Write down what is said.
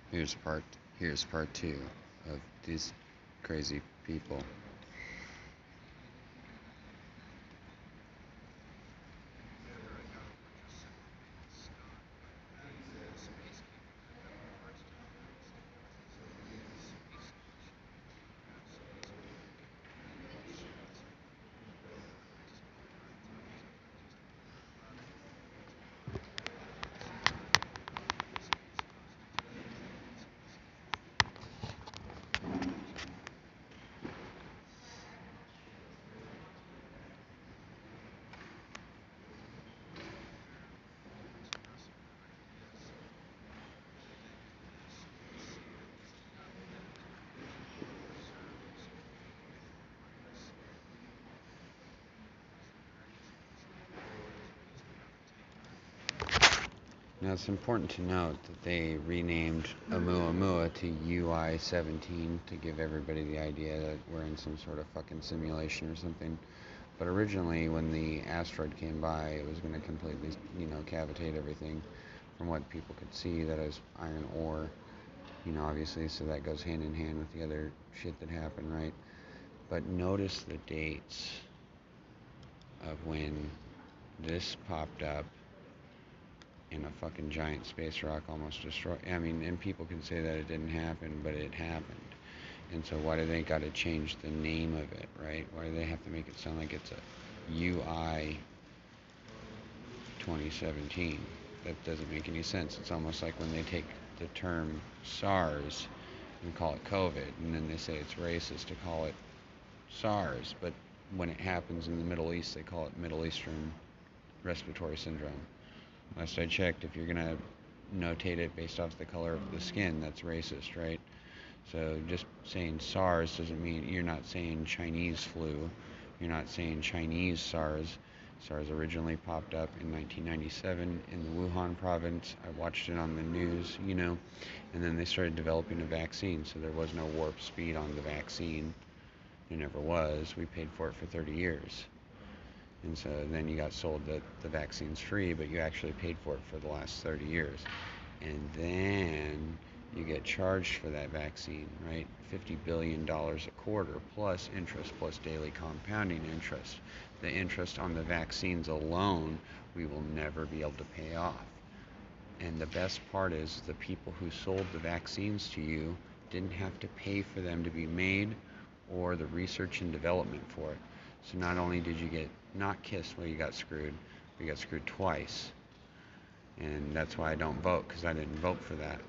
Here's part here's part two of these crazy people. Now it's important to note that they renamed Oumuamua to UI-17 to give everybody the idea that we're in some sort of fucking simulation or something. But originally, when the asteroid came by, it was going to completely, cavitate everything. From what people could see, that is iron ore, obviously, so that goes hand in hand with the other shit that happened, right? But notice the dates of when this popped up and a fucking giant space rock almost destroyed. I mean, and people can say that it didn't happen, but it happened. And so why do they got to change the name of it, right? Why do they have to make it sound like it's a UI 2017? That doesn't make any sense. It's almost like when they take the term SARS and call it COVID, and then they say it's racist to call it SARS, but when it happens in the Middle East, they call it Middle Eastern Respiratory Syndrome. Last I checked, if you're going to notate it based off the color of the skin, that's racist, right? So just saying SARS doesn't mean you're not saying Chinese flu. You're not saying Chinese SARS. SARS originally popped up in 1997 in the Wuhan province. I watched it on the news, and then they started developing a vaccine. So there was no warp speed on the vaccine. There never was. We paid for it for 30 years. And so then you got sold that the vaccine's free, but you actually paid for it for the last 30 years. And then you get charged for that vaccine, right? $50 billion a quarter, plus interest, plus daily compounding interest. The interest on the vaccines alone, we will never be able to pay off. And the best part is the people who sold the vaccines to you didn't have to pay for them to be made or the research and development for it. So not only did you get not kissed, well, you got screwed, but you got screwed twice. And that's why I don't vote, because I didn't vote for that.